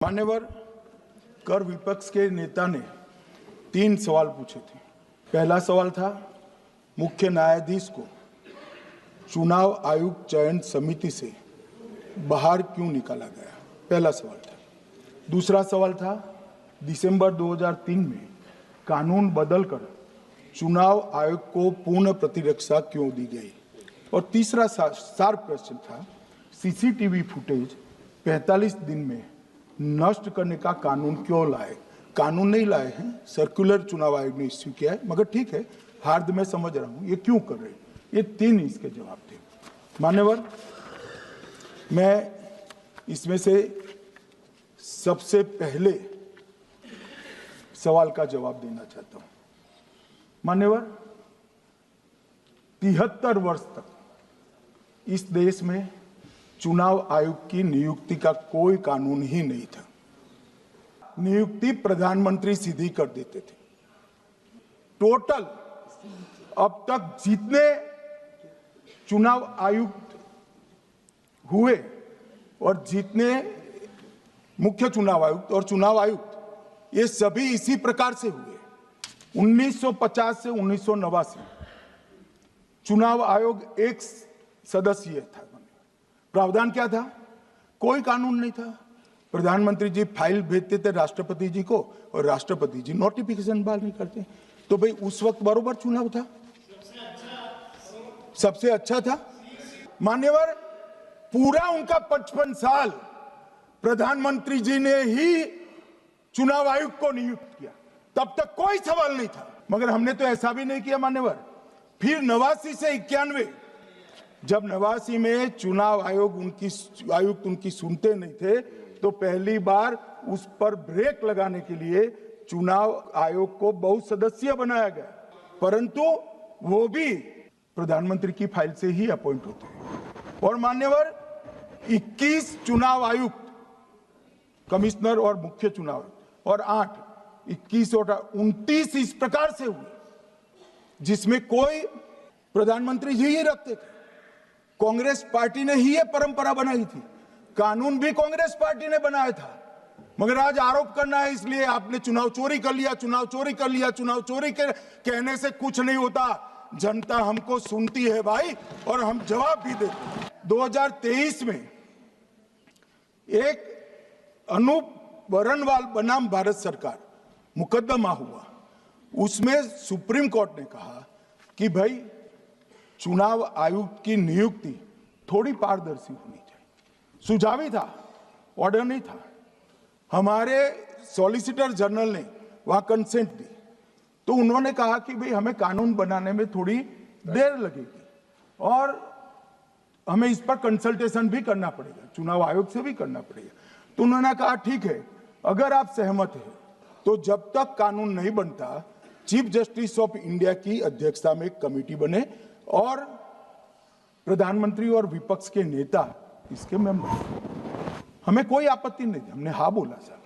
मान्यवर, कर विपक्ष के नेता ने 3 सवाल पूछे थे। पहला सवाल था मुख्य न्यायाधीश को चुनाव आयोग चयन समिति से बाहर क्यों निकाला गया, पहला सवाल था। दूसरा सवाल था दिसंबर 2003 में कानून बदलकर चुनाव आयोग को पूर्ण प्रतिरक्षा क्यों दी गई, और तीसरा शार्प क्वेश्चन था सीसीटीवी फुटेज 45 दिन में नष्ट करने का कानून क्यों लाए। कानून नहीं लाए हैं, सर्कुलर चुनाव आयोग ने इश्यू किया है, मगर ठीक है, हार्द में समझ रहा हूं ये क्यों कर रहे हैं। ये 3 इसके जवाब थे। मान्यवर, मैं इसमें से सबसे पहले सवाल का जवाब देना चाहता हूं। मान्यवर, 73 वर्ष तक इस देश में चुनाव आयोग की नियुक्ति का कोई कानून ही नहीं था। नियुक्ति प्रधानमंत्री सीधी कर देते थे। टोटल अब तक जितने चुनाव आयुक्त हुए और जितने मुख्य चुनाव आयुक्त और चुनाव आयुक्त, ये सभी इसी प्रकार से हुए। 1950 से 1989 चुनाव आयोग एक सदस्यीय था। प्रावधान क्या था? कोई कानून नहीं था। प्रधानमंत्री जी फाइल भेजते थे राष्ट्रपति जी को और राष्ट्रपति जी नोटिफिकेशन बहाल नहीं करते। तो भाई उस वक्त बरोबर चुनाव था, सबसे अच्छा था। मान्यवर, पूरा उनका 55 साल प्रधानमंत्री जी ने ही चुनाव आयोग को नियुक्त किया, तब तक कोई सवाल नहीं था। मगर हमने तो ऐसा भी नहीं किया मान्यवर। फिर 89 से 91 जब 89 में चुनाव आयोग आयुक्त उनकी सुनते नहीं थे, तो पहली बार उस पर ब्रेक लगाने के लिए चुनाव आयोग को बहुत सदस्यीय बनाया गया, परंतु वो भी प्रधानमंत्री की फाइल से ही अपॉइंट होते हैं। और मान्यवर, 21 चुनाव आयुक्त, कमिश्नर और मुख्य चुनाव, और 21 और 29 इस प्रकार से हुए जिसमें कोई प्रधानमंत्री जी ही रखते थे। कांग्रेस पार्टी ने ही ये परंपरा बनाई थी, कानून भी कांग्रेस पार्टी ने बनाया था। मगर आज आरोप करना है इसलिए आपने चुनाव चोरी कर लिया, चुनाव चोरी कर लिया, चुनाव चोरी के कहने से कुछ नहीं होता। जनता हमको सुनती है भाई, और हम जवाब भी देते। 2023 में एक अनूप बरनवाल बनाम भारत सरकार मुकदमा हुआ। उसमें सुप्रीम कोर्ट ने कहा कि भाई चुनाव आयुक्त की नियुक्ति थोड़ी पारदर्शी होनी चाहिए। सुझावी था, ऑर्डर नहीं था। हमारे सॉलिसिटर जनरल ने वहां कंसेंट दी, तो उन्होंने कहा कि भाई हमें कानून बनाने में थोड़ी देर लगेगी और हमें इस पर कंसल्टेशन भी करना पड़ेगा, चुनाव आयोग से भी करना पड़ेगा। तो उन्होंने कहा ठीक है, अगर आप सहमत हैं तो जब तक कानून नहीं बनता, चीफ जस्टिस ऑफ इंडिया की अध्यक्षता में एक कमेटी बने और प्रधानमंत्री और विपक्ष के नेता इसके मेंबर। हमें कोई आपत्ति नहीं थी, हमने हाँ बोला साहब,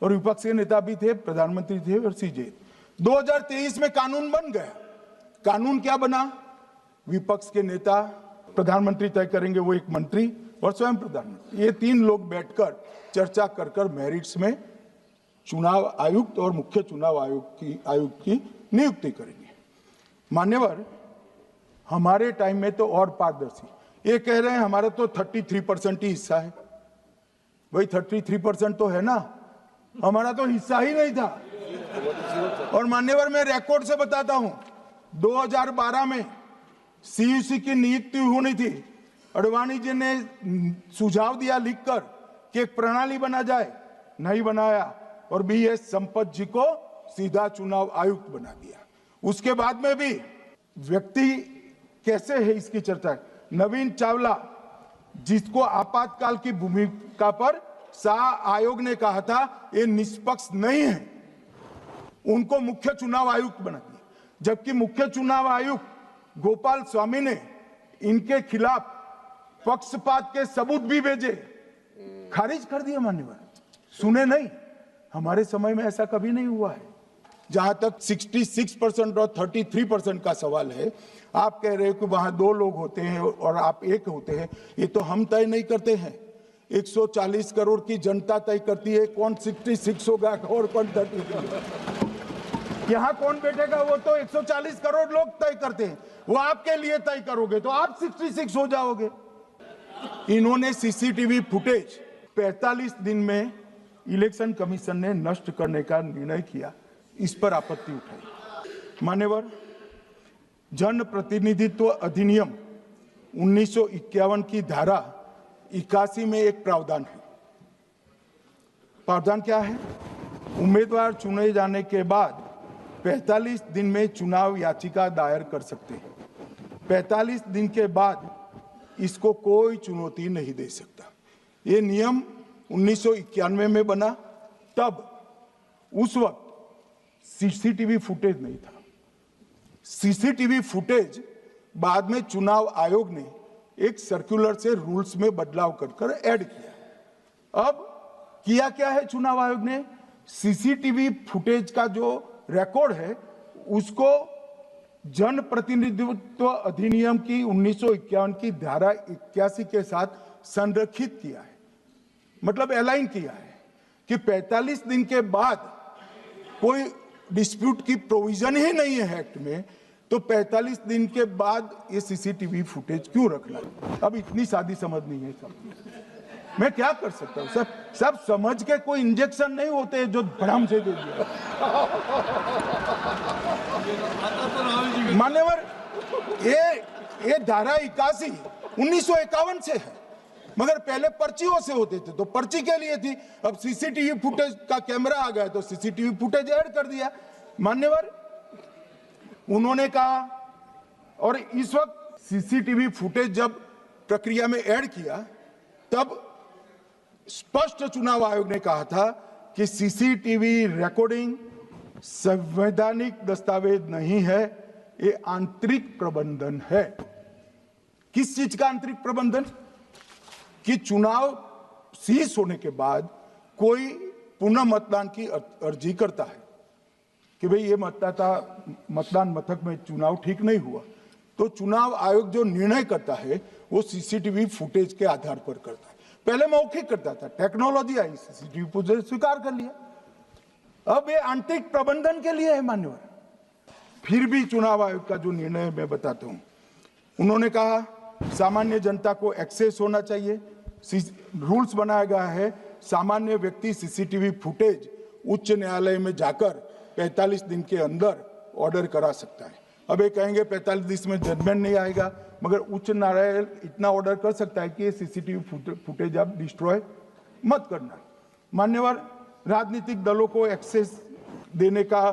और विपक्ष के नेता भी थे, प्रधानमंत्री थे और सीजे। 2023 में कानून बन गया। कानून क्या बना? विपक्ष के नेता, प्रधानमंत्री तय करेंगे, वो एक मंत्री और स्वयं प्रधानमंत्री, ये 3 लोग बैठकर चर्चा कर मेरिट्स में चुनाव आयुक्त और मुख्य चुनाव आयुक्त की नियुक्ति करेंगे। मान्यवर, हमारे टाइम में तो और पारदर्शी, ये कह रहे हैं हमारा तो 33% ही हिस्सा है। भाई 33% तो है ना, हमारा तो हिस्सा ही नहीं था। और मान्यवर, मैं रिकॉर्ड से बताता हूं, 2012 में सीयूसी की नियुक्ति होनी थी। अडवाणी जी ने सुझाव दिया लिखकर कि एक प्रणाली बना जाए, नहीं बनाया और BS संपत जी को सीधा चुनाव आयुक्त बना दिया। उसके बाद में भी व्यक्ति कैसे है इसकी चर्चा है। नवीन चावला, जिसको आपातकाल की भूमिका पर शाह आयोग ने कहा था ये निष्पक्ष नहीं है, उनको मुख्य चुनाव आयुक्त बना दिया। जबकि मुख्य चुनाव आयुक्त गोपाल स्वामी ने इनके खिलाफ पक्षपात के सबूत भी भेजे, खारिज कर दिया। मान्यवर, सुने नहीं, हमारे समय में ऐसा कभी नहीं हुआ है। जहां तक 66% और 33% का सवाल है, आप कह रहे हो कि वहां 2 लोग होते हैं और आप एक होते हैं, ये तो हम तय नहीं करते हैं। 140 करोड़ की जनता तय करती है कौन 66 होगा और कौन 33। यहां कौन बैठेगा वो तो 140 करोड़ लोग तय करते हैं, वो आपके लिए तय करोगे तो आप 66 हो जाओगे। इन्होंने सीसीटीवी फुटेज 45 दिन में इलेक्शन कमीशन ने नष्ट करने का निर्णय किया, इस पर आपत्ति उठाई। मान्यवर, जन प्रतिनिधित्व अधिनियम 1951 की धारा 81 में एक प्रावधान है। प्रावधान क्या है? उम्मीदवार चुने जाने के बाद 45 दिन में चुनाव याचिका दायर कर सकते हैं। 45 दिन के बाद इसको कोई चुनौती नहीं दे सकता। ये नियम 1991 में बना, तब उस वक्त सीसीटीवी फुटेज नहीं था। सीसीटीवी फुटेज बाद में चुनाव आयोग ने एक सर्कुलर से रूल्स में बदलाव कर ऐड किया। अब किया क्या है चुनाव आयोग ने? सीसीटीवी फुटेज का जो रिकॉर्ड है उसको जन प्रतिनिधित्व अधिनियम की 1951 की धारा 81 के साथ संरक्षित किया है, मतलब अलाइन किया है कि 45 दिन के बाद कोई डिस्प्यूट की प्रोविजन ही नहीं है एक्ट में, तो 45 दिन के बाद ये सीसीटीवी फुटेज क्यों रखना है? अब इतनी सादी समझ नहीं है सब। मैं क्या कर सकता हूं? सब समझ के कोई इंजेक्शन नहीं होते जो भड़ाम से दे दिया। मान्यवर, ये धारा 81 1951 से है, मगर पहले पर्चियों से होते थे तो पर्ची के लिए थी। अब सीसीटीवी फुटेज का कैमरा आ गया तो सीसीटीवी फुटेज ऐड कर दिया। मान्यवर, उन्होंने कहा, और इस वक्त सीसीटीवी फुटेज जब प्रक्रिया में ऐड किया तब स्पष्ट चुनाव आयोग ने कहा था कि सीसीटीवी रिकॉर्डिंग संवैधानिक दस्तावेज नहीं है, ये आंतरिक प्रबंधन है। किस चीज का आंतरिक प्रबंधन? कि चुनाव सीज होने के बाद कोई पुनः मतदान की अर्जी करता है कि भाई ये मतदान मथक में चुनाव ठीक नहीं हुआ, तो चुनाव आयोग जो निर्णय करता है वो सीसीटीवी फुटेज के आधार पर करता है। पहले मौखिक करता था, टेक्नोलॉजी आई, सीसीटीवी फुटेज स्वीकार कर लिया। अब ये आंतरिक प्रबंधन के लिए है मान्यवर। फिर भी चुनाव आयोग का जो निर्णय मैं बताता हूं, उन्होंने कहा सामान्य जनता को एक्सेस होना चाहिए। रूल्स बनाया गया है, सामान्य व्यक्ति सीसीटीवी फुटेज उच्च न्यायालय में जाकर 45 दिन के अंदर ऑर्डर करा सकता है। अब ये कहेंगे 45 दिन में जजमेंट नहीं आएगा, मगर उच्च न्यायालय इतना ऑर्डर कर सकता है कि ये सीसीटीवी फुटेज आप डिस्ट्रॉय मत करना। मान्यवर, राजनीतिक दलों को एक्सेस देने का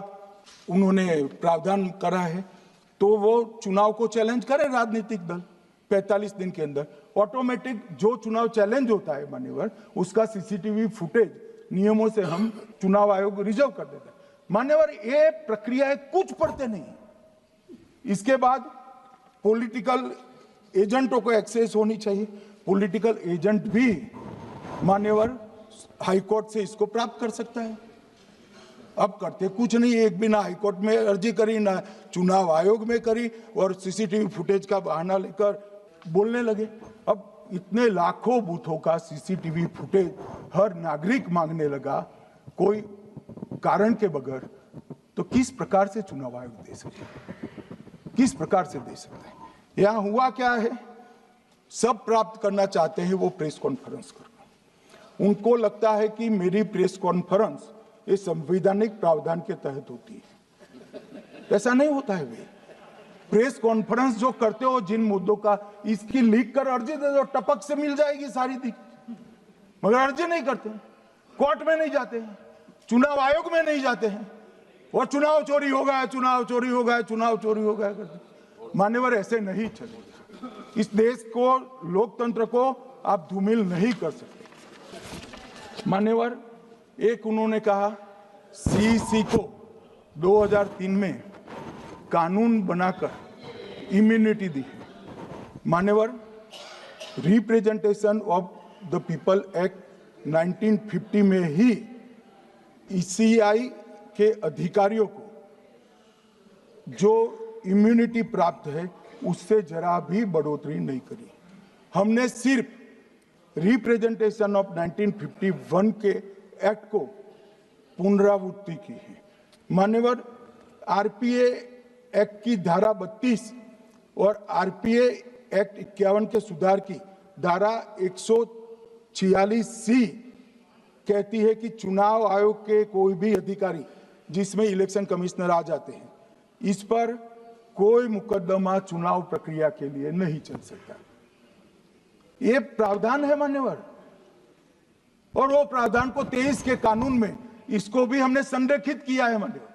उन्होंने प्रावधान करा है, तो वो चुनाव को चैलेंज करे राजनीतिक दल 45 दिन के अंदर। ऑटोमेटिक जो चुनाव चैलेंज होता है मान्यवर, उसका सीसीटीवी फुटेज नियमों से हम चुनाव आयोग रिजर्व कर देते हैं। मान्यवर, ये प्रक्रिया कुछ पढ़ते नहीं। इसके बाद पॉलिटिकल एजेंटों को एक्सेस होनी चाहिए। पॉलिटिकल एजेंट भी मान्यवर हाईकोर्ट से इसको प्राप्त कर सकता है। अब करते कुछ नहीं, एक भी ना हाईकोर्ट में अर्जी करी ना चुनाव आयोग में करी, और सीसीटीवी फुटेज का बहाना लेकर बोलने लगे। अब इतने लाखों बूथों का सीसीटीवी फुटेज हर नागरिक मांगने लगा कोई कारण के बगैर, तो किस प्रकार से चुनाव आयोग दे सकते हैं? किस प्रकार से दे सकते हैं? यहां हुआ क्या है, सब प्राप्त करना चाहते हैं वो प्रेस कॉन्फ्रेंस करना। उनको लगता है कि मेरी प्रेस कॉन्फ्रेंस ये संवैधानिक प्रावधान के तहत होती है। ऐसा नहीं होता है। वे प्रेस कॉन्फ्रेंस जो करते हो जिन मुद्दों का, इसकी लीक कर अर्जी दे दो, टपक से मिल जाएगी सारी दिख, मगर अर्जी नहीं करते, कोर्ट में नहीं जाते हैं, चुनाव आयोग में नहीं जाते हैं, और चुनाव चोरी हो गया, चुनाव चोरी हो गया, चुनाव चोरी हो गया करते। मान्यवर, ऐसे नहीं चलेगा। इस देश को, लोकतंत्र को आप धूमिल नहीं कर सकते। मान्यवर, एक उन्होंने कहा सीईसी को 2003 में कानून बनाकर इम्यूनिटी दी है। मान्यवर, representation of the people act 1950 में ही ईसीआई के अधिकारियों को जो इम्यूनिटी प्राप्त है उससे जरा भी बढ़ोतरी नहीं करी। हमने सिर्फ रिप्रेजेंटेशन ऑफ 1951 के एक्ट को पुनरावृत्ति की है। मान्यवर, आरपीए एक्ट की धारा 32 और आरपीए एक्ट 51 के सुधार की धारा 146C कहती है कि चुनाव आयोग के कोई भी अधिकारी जिसमें इलेक्शन कमिश्नर आ जाते हैं, इस पर कोई मुकदमा चुनाव प्रक्रिया के लिए नहीं चल सकता। ये प्रावधान है मान्यवर, और वो प्रावधान को 23 के कानून में इसको भी हमने संरेखित किया है मान्यवर।